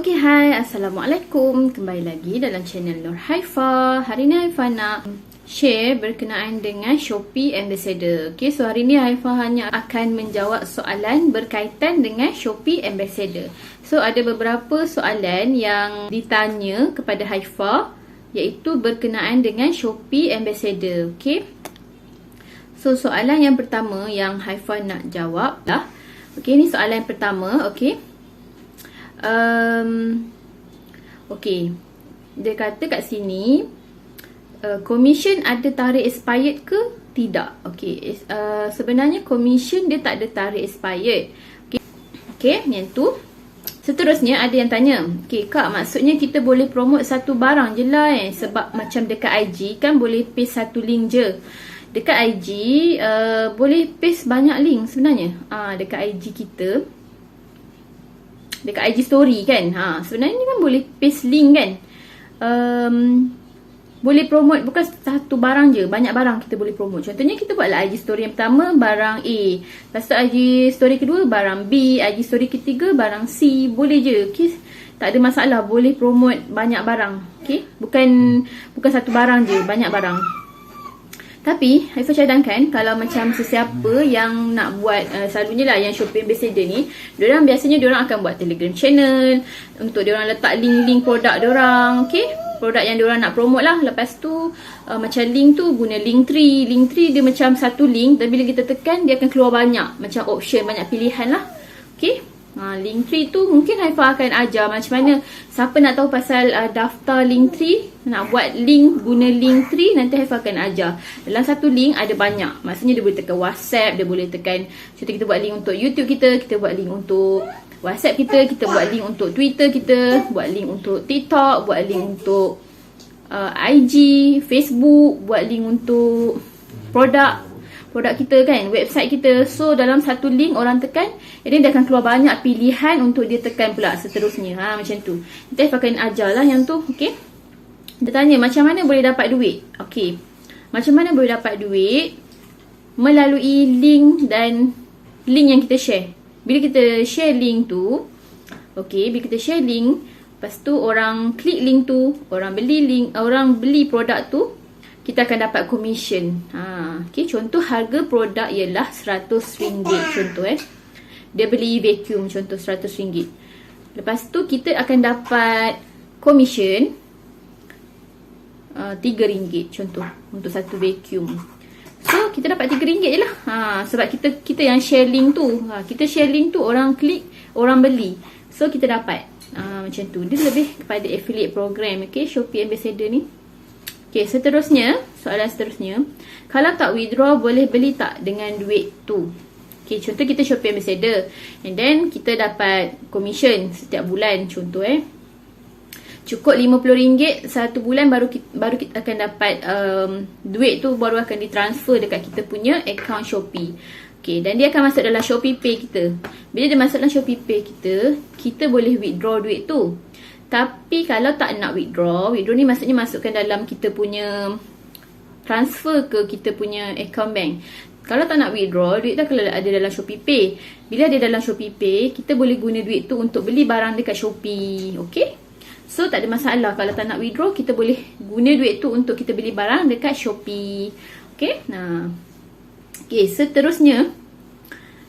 Okay, hai, Assalamualaikum. Kembali lagi dalam channel Nur Haifa. Hari ni Haifa nak share berkenaan dengan Shopee Ambassador. Okay, so hari ni Haifa hanya akan menjawab soalan berkaitan dengan Shopee Ambassador. So ada beberapa soalan yang ditanya kepada Haifa, iaitu berkenaan dengan Shopee Ambassador. Okay, so soalan yang pertama yang Haifa nak jawab lah. Okay, ni soalan pertama. Okay, okay, dia kata kat sini, commission ada tarikh expired ke tidak? Okay, sebenarnya commission dia tak ada tarikh expired. Okay, yang tu. Seterusnya ada yang tanya, okay kak, maksudnya kita boleh promote satu barang je lah sebab macam dekat IG kan boleh paste satu link je. Dekat IG boleh paste banyak link sebenarnya. Dekat IG kita, dekat IG story kan, sebenarnya ni kan boleh paste link kan. Boleh promote bukan satu barang je, banyak barang kita boleh promote. Contohnya kita buatlah IG story yang pertama barang A, lepas tu IG story kedua barang B, IG story ketiga barang C, boleh je. Okay, tak ada masalah, boleh promote banyak barang. Okay, bukan satu barang je, banyak barang. Tapi Haifa cadangkan kalau macam sesiapa yang nak buat selalunya lah yang Shopee Ambassador ni, biasanya diorang akan buat Telegram channel untuk diorang letak link-link produk diorang. Okay, produk yang diorang nak promote lah. Lepas tu macam link tu guna Linktree. Linktree dia macam satu link, tapi bila kita tekan dia akan keluar banyak macam option, banyak pilihan lah. Okay, Linktree tu mungkin Haifa akan ajar macam mana. Siapa nak tahu pasal daftar Linktree, nak buat link guna Linktree, nanti Haifa akan ajar. Dalam satu link ada banyak, maksudnya dia boleh tekan WhatsApp, dia boleh tekan, contoh kita buat link untuk YouTube kita buat link untuk WhatsApp kita buat link untuk Twitter kita, buat link untuk TikTok, buat link untuk IG, Facebook, buat link untuk produk kita kan, website kita. So dalam satu link orang tekan, jadi dia akan keluar banyak pilihan untuk dia tekan pula seterusnya. Macam tu. Nanti saya akan ajar lah yang tu. Okay, dia tanya macam mana boleh dapat duit. Okay, macam mana boleh dapat duit? Melalui link dan link yang kita share. Bila kita share link tu, okay, bila kita share link, lepas tu orang klik link tu, orang beli produk tu, kita akan dapat commission. Okay, contoh harga produk ialah RM100. Contoh dia beli vacuum contoh RM100. Lepas tu kita akan dapat commission RM3 contoh untuk satu vacuum. So kita dapat RM3 je lah. Sebab kita yang share link tu. Kita share link tu, orang klik, orang beli. So kita dapat macam tu. Dia lebih kepada affiliate program. Okay, Shopee Ambassador ni. Okay, seterusnya, soalan seterusnya, kalau tak withdraw boleh beli tak dengan duit tu? Okay, contoh kita Shopee Ambassador, and then kita dapat commission setiap bulan. Contoh cukup RM50 satu bulan, baru kita akan dapat duit tu baru akan ditransfer dekat kita punya account Shopee. Okay, dan dia akan masuk dalam Shopee Pay kita. Bila dia masuk dalam Shopee Pay kita boleh withdraw duit tu. Tapi kalau tak nak withdraw ni maksudnya masukkan dalam kita punya transfer ke kita punya account bank. Kalau tak nak withdraw, duit tu kalau ada dalam Shopee Pay. Bila ada dalam Shopee Pay, kita boleh guna duit tu untuk beli barang dekat Shopee. Okay, so tak ada masalah. Kalau tak nak withdraw, kita boleh guna duit tu untuk kita beli barang dekat Shopee. Okay, okay, seterusnya,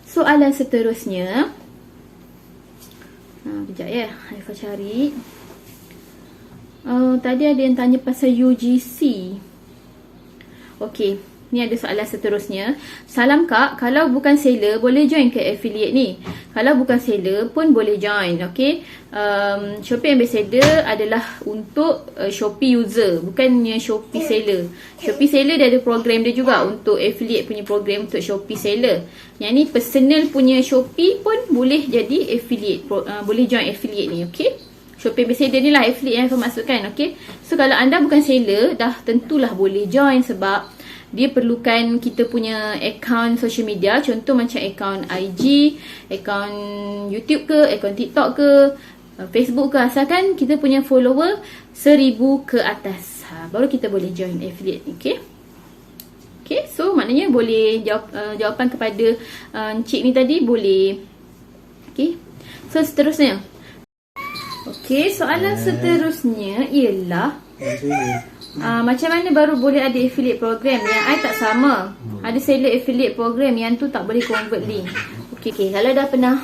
soalan seterusnya, kejap ya, Haifa cari. Tadi ada yang tanya pasal UGC. Okay, ni ada soalan seterusnya. Salam kak, kalau bukan seller boleh join ke affiliate ni? Kalau bukan seller pun boleh join. Okay, Shopee Ambassador adalah untuk Shopee user, bukannya Shopee seller. Shopee seller dia ada program dia juga untuk affiliate punya program untuk Shopee seller. Yang ni personal punya Shopee pun boleh jadi affiliate, boleh join affiliate ni. Okay, Shopee Ambassador ni lah affiliate yang saya masukkan. Okay, so kalau anda bukan seller, dah tentulah boleh join sebab dia perlukan kita punya account social media. Contoh macam account IG, account YouTube ke, account TikTok ke, Facebook ke, asalkan kita punya follower 1000 ke atas, baru kita boleh join affiliate. Okay, okay, so maknanya boleh jawapan kepada Encik ni tadi boleh. Okay, so seterusnya, Okey, soalan seterusnya ialah macam mana baru boleh ada affiliate program? Yang I tak sama. Ada seller affiliate program, yang tu tak boleh convert link. Okey, kalau dah pernah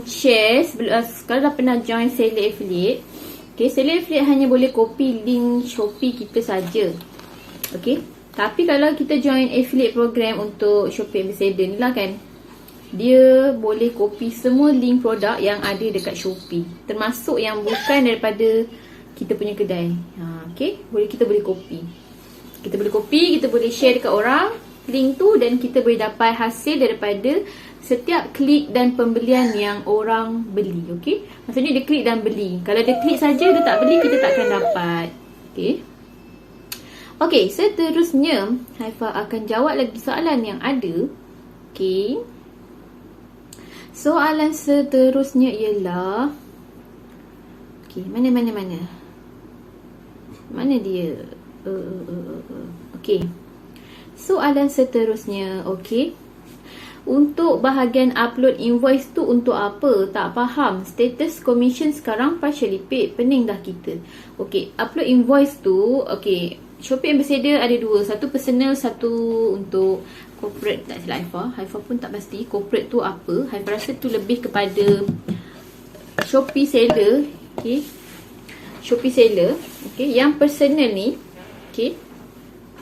share, kalau dah pernah join seller affiliate, okey, seller affiliate hanya boleh copy link Shopee kita saja. Okey, tapi kalau kita join affiliate program untuk Shopee Ambassador ni lah kan, dia boleh copy semua link produk yang ada dekat Shopee, termasuk yang bukan daripada kita punya kedai. Okay, kita boleh copy. Kita boleh copy, kita boleh share dekat orang link tu, dan kita boleh dapat hasil daripada setiap klik dan pembelian yang orang beli. Okay, maksudnya dia klik dan beli. Kalau dia klik saja, dia tak beli, kita takkan dapat. Okay, seterusnya Haifa akan jawab lagi soalan yang ada. Okay, soalan seterusnya ialah, okay, mana dia? Okay, soalan seterusnya. Okay, untuk bahagian upload invoice tu untuk apa? Tak faham. Status commission sekarang partially paid. Pening dah kita. Okay, upload invoice tu, okay, Shopee Ambassador ada dua. Satu personal, satu untuk corporate. Tak silap Haifa pun tak pasti corporate tu apa. Haifa rasa tu lebih kepada Shopee seller. Okay, Shopee seller. Okay, yang personal ni, okay,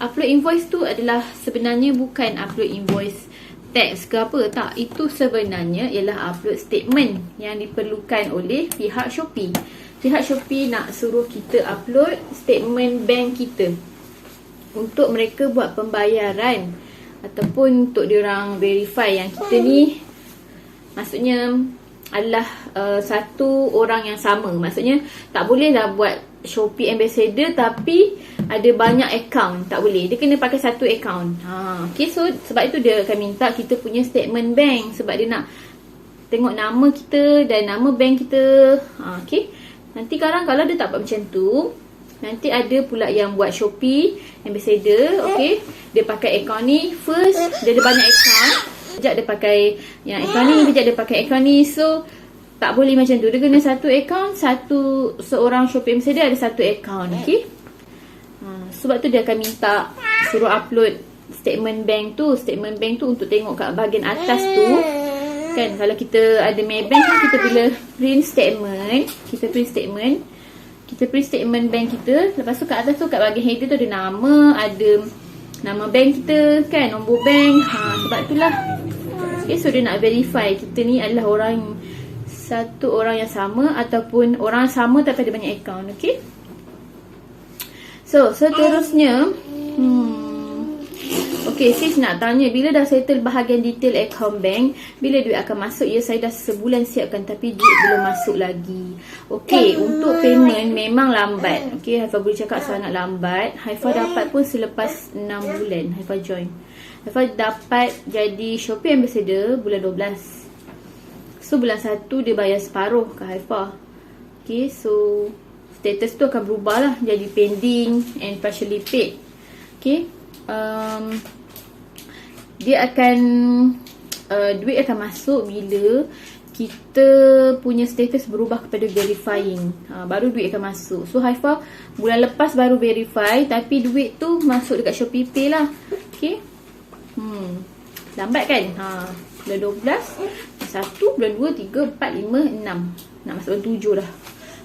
upload invoice tu adalah sebenarnya bukan upload invoice tax ke apa. Tak, itu sebenarnya ialah upload statement yang diperlukan oleh pihak Shopee. Pihak Shopee nak suruh kita upload statement bank kita untuk mereka buat pembayaran, ataupun untuk diorang verify yang kita ni maksudnya adalah satu orang yang sama. Maksudnya tak boleh lah buat Shopee Ambassador tapi ada banyak account. Tak boleh. Dia kena pakai satu account. Okay, so sebab itu dia akan minta kita punya statement bank. Sebab dia nak tengok nama kita dan nama bank kita. Okay, nanti sekarang kalau dia tak buat macam tu, nanti ada pula yang buat Shopee Ambassador. Okay, dia pakai account ni. First, dia ada banyak account. Kejap dia pakai yang account ni, kejap dia pakai account ni. So tak boleh macam tu. Dia kena satu account. Seorang Shopee Ambassador ada satu account. Okay, sebab tu dia akan minta suruh upload statement bank tu. Statement bank tu untuk tengok kat bahagian atas tu kan, kalau kita ada Maybank kan, kita bila print statement, kita print statement bank kita. Lepas tu kat atas tu, kat bahagian header tu ada nama, ada nama bank kita kan, nombor bank. Sebab itulah. Okay, so dia nak verify kita ni adalah satu orang yang sama, ataupun orang sama tapi ada banyak account. Okay, so seterusnya, okay, sis nak tanya, bila dah settle bahagian detail account bank, bila duit akan masuk? Ya, saya dah sebulan siapkan tapi duit belum masuk lagi. Okay, untuk payment memang lambat. Okay, Haifa boleh cakap sangat lambat. Haifa dapat pun selepas 6 bulan Haifa join. Haifa dapat jadi Shopee Ambassador bulan 12. So bulan 1 dia bayar separuh ke Haifa. Okay, so status tu akan berubah lah, jadi pending and partially paid. Okay, dia akan duit akan masuk bila kita punya status berubah kepada verifying. Baru duit akan masuk. So Haifa bulan lepas baru verify, tapi duit tu masuk dekat Shopee Pay lah. Okay, lambat kan. Bulan 12, 1, bulan 2, 3, 4, 5, 6. Nak masuk bulan 7 dah.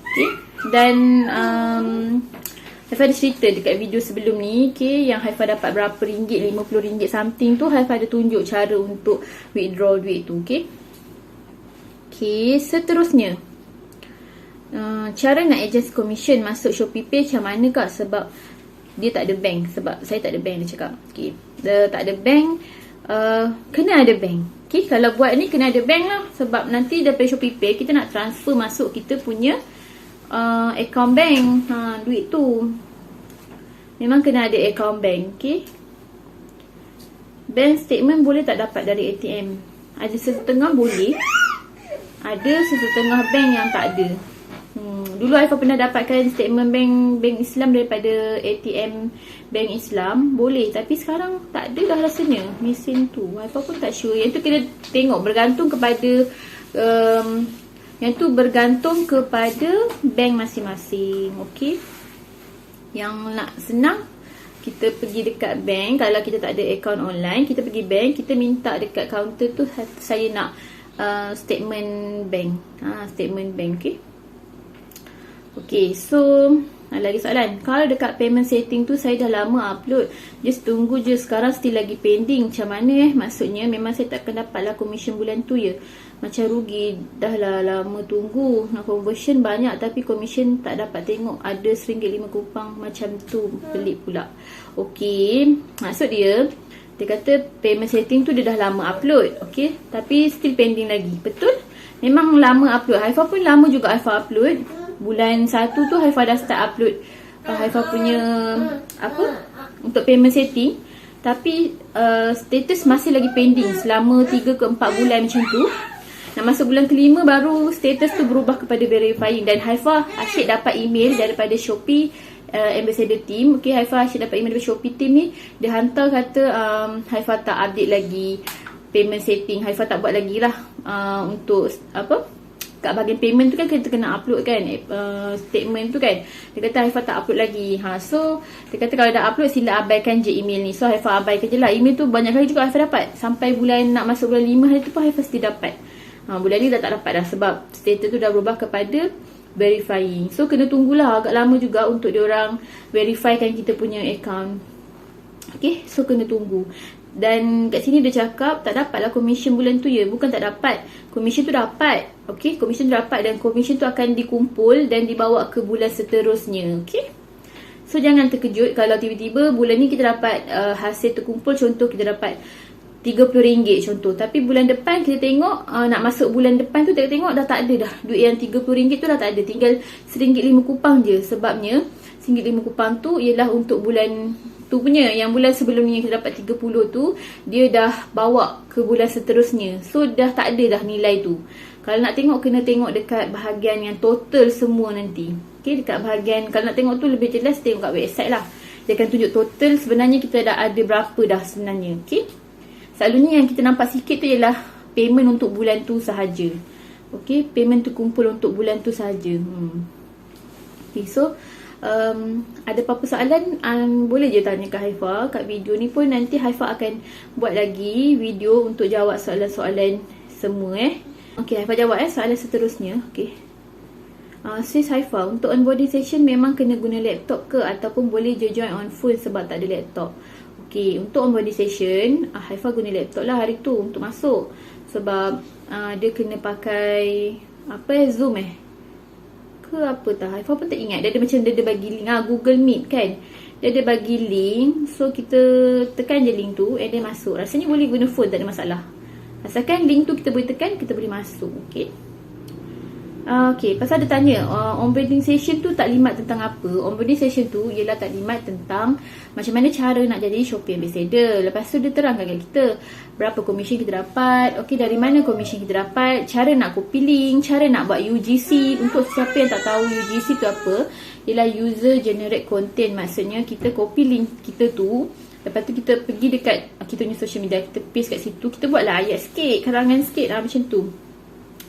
Okay, dan Haifa ada cerita dekat video sebelum ni, okay, yang Haifa dapat berapa ringgit, RM50 something tu. Haifa ada tunjuk cara untuk withdraw duit tu. Okay, okay, seterusnya, cara nak adjust commission masuk Shopee Pay macam mana kak? Sebab dia tak ada bank. Sebab saya tak ada bank, dia cakap. Okay, dia tak ada bank, kena ada bank. Okay, kalau buat ni kena ada bank lah. Sebab nanti daripada Shopee Pay kita nak transfer masuk kita punya account bank. Duit tu memang kena ada account bank. Okay, bank statement boleh tak dapat dari ATM? Ada setengah boleh, ada setengah bank yang tak ada. Dulu Haifa pernah dapatkan statement bank Islam daripada ATM bank Islam, boleh. Tapi sekarang tak ada dah rasanya mesin tu. Haifa pun tak sure. Yang tu kena tengok, bergantung kepada Yang tu bergantung kepada bank masing-masing. Okey. Yang nak senang, kita pergi dekat bank. Kalau kita tak ada account online, kita pergi bank, kita minta dekat kaunter tu, saya nak statement bank. Statement bank. Okey. Okey, so lagi soalan. Kalau dekat payment setting tu saya dah lama upload, just tunggu je, sekarang still lagi pending. Macam mana maksudnya memang saya takkan dapat lah komisen bulan tu ya. Macam rugi, dah lah lama tunggu. Nak conversion banyak tapi komisen tak dapat tengok. Ada RM1.05 macam tu, pelik pula. Okey, maksud dia kata payment setting tu dia dah lama upload. Okey, tapi still pending lagi. Betul? Memang lama upload. Haifa pun lama juga Haifa upload. Bulan 1 tu Haifa dah start upload Haifa punya untuk payment setting. Tapi status masih lagi pending selama 3 ke 4 bulan macam tu. Nak masuk bulan ke-5 baru status tu berubah kepada verifying. Dan Haifa asyik dapat email daripada Shopee ambassador team. Okay, Haifa asyik dapat email daripada Shopee team ni. Dia hantar kata Haifa tak update lagi payment setting. Haifa tak buat lagi lah untuk kat bahagian payment tu kan kita kena upload kan statement tu kan. Dia kata Haifa tak upload lagi. So dia kata kalau dah upload sila abaikan je email ni. So Haifa abaikan je lah. Email tu banyak kali juga Haifa dapat. Sampai bulan nak masuk bulan 5 hari tu pun Haifa still dapat. Bulan ni dah tak dapat dah sebab status tu dah berubah kepada verifying. So kena tunggulah agak lama juga untuk diorang verifykan kita punya account. Okay, so kena tunggu. Dan kat sini dia cakap tak dapat lah komisen bulan tu ya. Bukan tak dapat, komisen tu dapat. Okay, komisen tu dapat dan komisen tu akan dikumpul dan dibawa ke bulan seterusnya. Okay, so jangan terkejut kalau tiba-tiba bulan ni kita dapat hasil terkumpul. Contoh kita dapat RM30 contoh. Tapi bulan depan kita tengok nak masuk bulan depan tu kita tengok dah tak ada dah. Duit yang RM30 tu dah tak ada. Tinggal RM1.05 je. Sebabnya RM1.05 tu ialah untuk bulan tu punya. Yang bulan sebelumnya kita dapat 30 tu dia dah bawa ke bulan seterusnya. So dah tak ada dah nilai tu. Kalau nak tengok kena tengok dekat bahagian yang total semua nanti. Okay, dekat bahagian kalau nak tengok tu lebih jelas tengok kat website lah. Dia akan tunjuk total sebenarnya kita dah ada berapa dah sebenarnya. Okay, selalunya yang kita nampak sikit tu ialah payment untuk bulan tu sahaja. Okay, payment tu kumpul untuk bulan tu sahaja. Okay, so ada apa-apa soalan boleh je tanya ke Haifa kat video ni pun. Nanti Haifa akan buat lagi video untuk jawab soalan-soalan semua Okay, Haifa jawab soalan seterusnya. Okay, sis Haifa, untuk onboarding session memang kena guna laptop ke ataupun boleh je join on phone sebab tak ada laptop? Okay, untuk onboarding session Haifa guna laptop lah hari tu untuk masuk. Sebab dia kena pakai Zoom ke apa tak, Haifa pun tak ingat. Dia ada macam dia ada bagi link Google Meet kan. Dia ada bagi link. So kita tekan je link tu and dia masuk. Rasanya boleh guna phone, tak ada masalah. Asalkan link tu kita boleh tekan, kita boleh masuk. Okay, okay, pasal dia tanya onboarding session tu tak limat tentang apa. Onboarding session tu ialah tak limat tentang macam mana cara nak jadi Shopee Ambassador. Lepas tu dia terangkan kat kita berapa komisen kita dapat. Okay, dari mana komisen kita dapat, cara nak copy link, cara nak buat UGC. Untuk siapa yang tak tahu UGC tu apa, ialah user generate content. Maksudnya kita copy link kita tu, lepas tu kita pergi dekat kita punya social media, kita paste kat situ, kita buatlah ayat sikit, karangan sikit macam tu.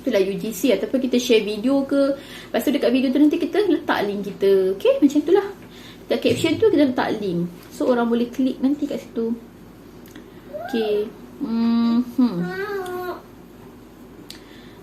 Itulah UGC. Ataupun kita share video ke, lepas tu dekat video tu nanti kita letak link kita. Okay, macam tu lah. Dekat caption tu kita letak link, so orang boleh klik nanti kat situ. Okay.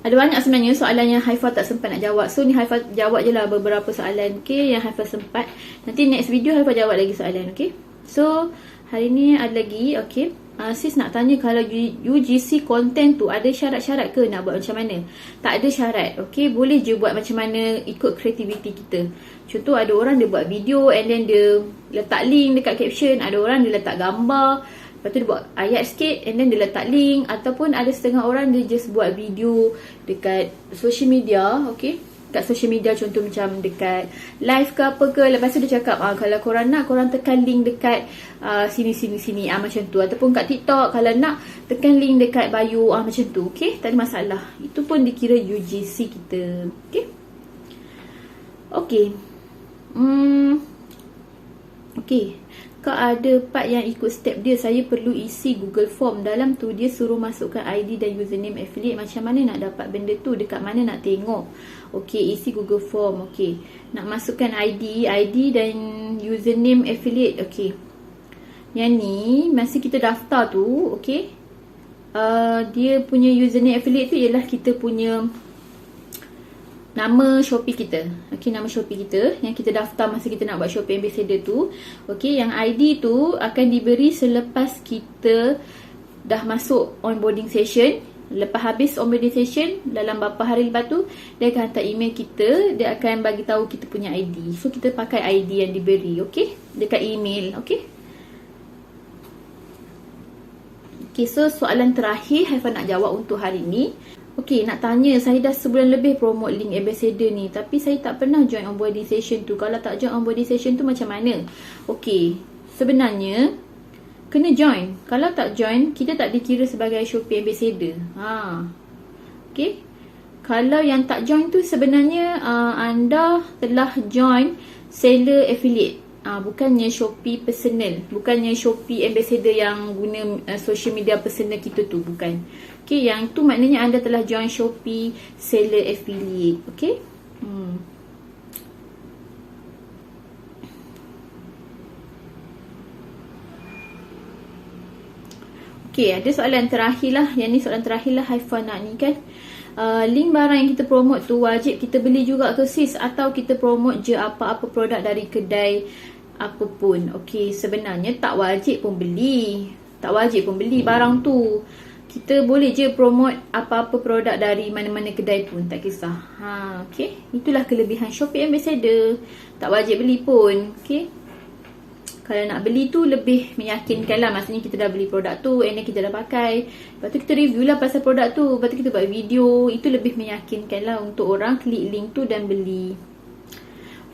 Ada banyak sebenarnya soalan yang Haifa tak sempat nak jawab. So ni Haifa jawab je lah beberapa soalan. Okay, yang Haifa sempat. Nanti next video Haifa jawab lagi soalan. Okay, so hari ni ada lagi. Okay, sis nak tanya kalau UGC content tu ada syarat-syarat ke nak buat macam mana? Tak ada syarat. Okay, boleh je buat macam mana ikut kreativiti kita. Contoh ada orang dia buat video and then dia letak link dekat caption. Ada orang dia letak gambar, lepas tu dia buat ayat sikit and then dia letak link. Ataupun ada setengah orang dia just buat video dekat social media. Okay, kat social media contoh macam dekat live ke apa ke. Lepas tu dia cakap kalau korang nak, korang tekan link dekat sini macam tu. Ataupun kat TikTok kalau nak tekan link dekat bio macam tu. Okay, tak ada masalah. Itu pun dikira UGC kita. Okay, okay. Okay, Kak ada part yang ikut step dia, saya perlu isi Google Form. Dalam tu dia suruh masukkan ID dan username affiliate. Macam mana nak dapat benda tu? Dekat mana nak tengok? Okey, isi Google Form. Okey, nak masukkan ID dan username affiliate. Okey, yang ni masa kita daftar tu, okey, dia punya username affiliate tu ialah kita punya nama Shopee kita. Okey, nama Shopee kita yang kita daftar masa kita nak buat Shopee Ambassador tu. Okey, yang ID tu akan diberi selepas kita dah masuk onboarding session. Lepas habis onboarding session, dalam beberapa hari lepas tu dia akan hantar email kita, dia akan bagi tahu kita punya ID. So kita pakai ID yang diberi, okey, dekat email, okey. Okey, so soalan terakhir Haifa nak jawab untuk hari ni. Okey, nak tanya, saya dah sebulan lebih promote link ambassador ni, tapi saya tak pernah join onboarding session tu. Kalau tak join onboarding session tu macam mana? Okey, sebenarnya kena join. Kalau tak join, kita tak dikira sebagai Shopee ambassador. Okey. Kalau yang tak join tu sebenarnya anda telah join seller affiliate. Bukannya Shopee personal, bukannya Shopee ambassador yang guna social media personal kita tu, bukan. Okey, yang tu maknanya anda telah join Shopee seller affiliate. Okey. Okey, ada soalan terakhir lah. Yang ni soalan terakhir lah Haifa nak ni kan. Link barang yang kita promote tu wajib kita beli juga ke sis, atau kita promote je apa-apa produk dari kedai apapun? Okey, sebenarnya tak wajib pun beli. Tak wajib pun beli barang tu. Kita boleh je promote apa-apa produk dari mana-mana kedai pun, tak kisah. Okey, itulah kelebihan Shopee Ambassador. Tak wajib beli pun. Okey, kalau nak beli tu lebih meyakinkan lah. Maksudnya kita dah beli produk tu, and then kita dah pakai, lepas tu kita review lah pasal produk tu, lepas tu kita buat video. Itu lebih meyakinkan lah untuk orang klik link tu dan beli.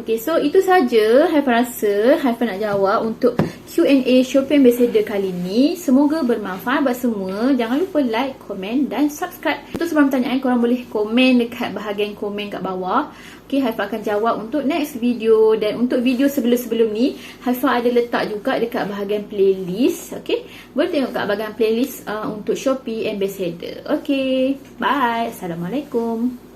Okay, so itu saja Haifa rasa Haifa nak jawab untuk Q&A Shopee Ambassador kali ni. Semoga bermanfaat buat semua. Jangan lupa like, komen dan subscribe. Untuk semua pertanyaan korang boleh komen dekat bahagian komen kat bawah. Okay, Haifa akan jawab untuk next video. Dan untuk video sebelum-sebelum ni Haifa ada letak juga dekat bahagian playlist. Okay, boleh tengok kat bahagian playlist untuk Shopee Ambassador. Okay, bye. Assalamualaikum.